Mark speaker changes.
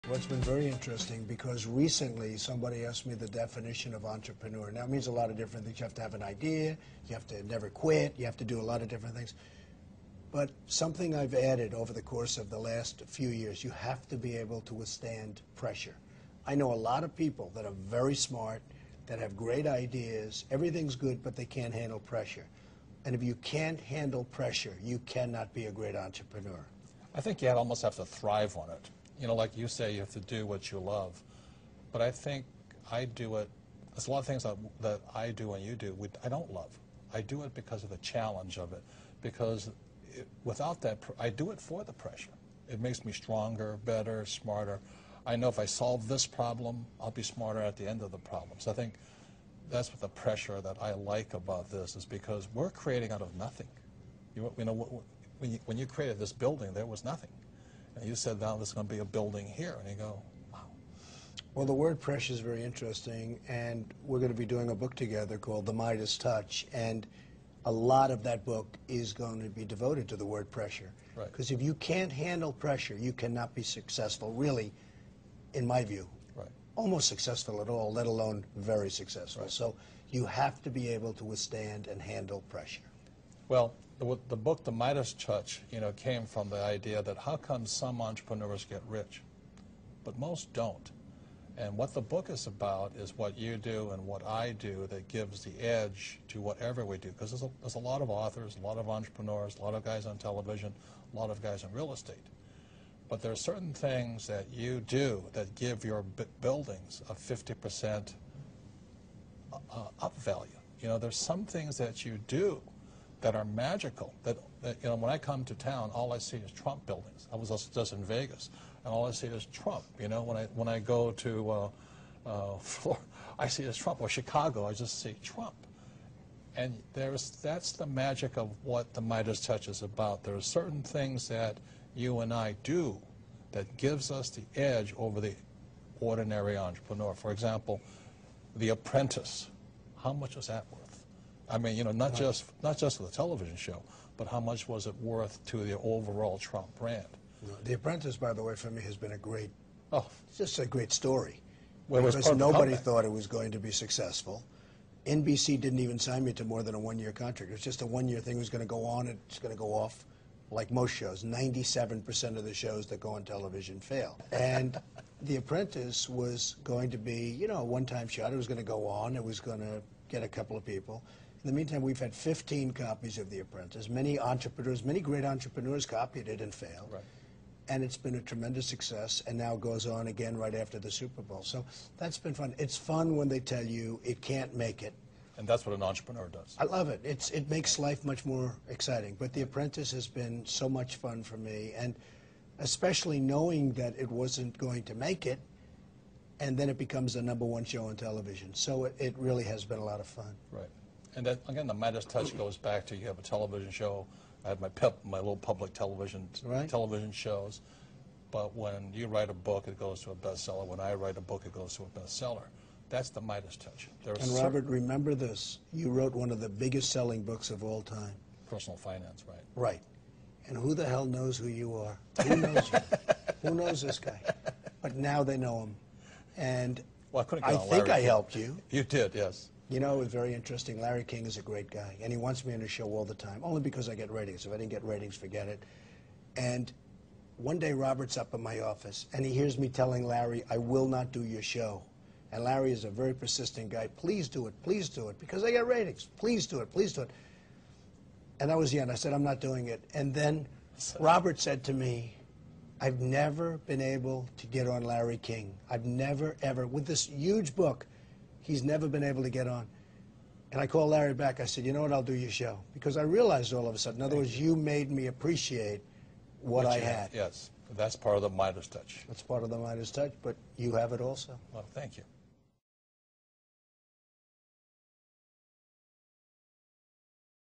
Speaker 1: Well, it's been very interesting because recently somebody asked me the definition of entrepreneur. Now, it means a lot of different things. You have to have an idea, you have to never quit, you have to do a lot of different things. But something I've added over the course of the last few years, you have to be able to withstand pressure. I know a lot of people that are very smart, that have great ideas, everything's good, but they can't handle pressure. And if you can't handle pressure, you cannot be a great entrepreneur.
Speaker 2: I think you almost have to thrive on it. You know, like you say, you have to do what you love. But I think I do it, there's a lot of things that I do and you do, I don't love. I do it because of the challenge of it. Because without that, I do it for the pressure. It makes me stronger, better, smarter. I know if I solve this problem, I'll be smarter at the end of the problem. So I think that's what the pressure that I like about this is because we're creating out of nothing. You know, when you created this building, there was nothing. And you said, now there's going to be a building here. And you go, wow.
Speaker 1: Well, the word pressure is very interesting, and we're going to be doing a book together called The Midas Touch, and a lot of that book is going to be devoted to the word pressure.
Speaker 2: Right.
Speaker 1: Because if you can't handle pressure, you cannot be successful, really, in my view.
Speaker 2: Right.
Speaker 1: Almost successful at all, let alone very successful.
Speaker 2: Right.
Speaker 1: So you have to be able to withstand and handle pressure.
Speaker 2: Well, the book, The Midas Touch, you know, came from the idea that how come some entrepreneurs get rich, but most don't. And what the book is about is what you do and what I do that gives the edge to whatever we do. Because there's a lot of authors, a lot of entrepreneurs, a lot of guys on television, a lot of guys in real estate. But there are certain things that you do that give your buildings a 50% up value. You know, there's some things that you do that are magical. That you know, when I come to town, all I see is Trump buildings. I was just in Vegas, and all I see is Trump. You know, when I go to Florida, I see it's Trump. Or Chicago, I just see Trump. And that's the magic of what the Midas Touch is about. There are certain things that you and I do that gives us the edge over the ordinary entrepreneur. For example, The Apprentice. How much is that worth? I mean, you know, not just for the television show, but how much was it worth to the overall Trump brand?
Speaker 1: The Apprentice, by the way, for me has been a great,
Speaker 2: it's
Speaker 1: just a great story.
Speaker 2: Well,
Speaker 1: because nobody thought it was going to be successful. NBC didn't even sign me to more than a one-year contract. It was just a one-year thing. It was going to go on. It's going to go off. Like most shows, 97% of the shows that go on television fail. And The Apprentice was going to be, you know, a one-time shot. It was going to go on. It was going to get a couple of people. In the meantime, we've had 15 copies of The Apprentice. Many entrepreneurs, many great entrepreneurs copied it and failed.
Speaker 2: Right.
Speaker 1: And it's been a tremendous success, and now goes on again right after the Super Bowl. So that's been fun. It's fun when they tell you it can't make it.
Speaker 2: And that's what an entrepreneur does.
Speaker 1: I love it. It makes life much more exciting. But The Apprentice has been so much fun for me, and especially knowing that it wasn't going to make it, and then it becomes the #1 show on television. So it really has been a lot of fun.
Speaker 2: Right. And that, again, the Midas Touch goes back to you have a television show. I have my little public television shows. But when you write a book, it goes to a bestseller. When I write a book, it goes to a bestseller. That's the Midas Touch.
Speaker 1: And Robert, remember this. You wrote one of the biggest selling books of all time.
Speaker 2: Personal finance, right.
Speaker 1: Right. And who the hell knows who you are? Who knows you? Who knows this guy? But now they know him. And
Speaker 2: well,
Speaker 1: I think I helped you.
Speaker 2: You did, yes.
Speaker 1: You know, it was very interesting. Larry King is a great guy, and he wants me on his show all the time, only because I get ratings. If I didn't get ratings, forget it. And one day Robert's up in my office, and he hears me telling Larry, I will not do your show. And Larry is a very persistent guy. Please do it, because I get ratings. Please do it, please do it. And that was the end. I said, I'm not doing it. And then Robert said to me, I've never been able to get on Larry King. I've never, ever, with this huge book, he's never been able to get on. And I called Larry back. I said, you know what, I'll do your show. Because I realized all of a sudden, in other words, you made me appreciate what I had.
Speaker 2: Yes, that's part of the Midas Touch.
Speaker 1: That's part of the Midas Touch, but you have it also.
Speaker 2: Well, thank you.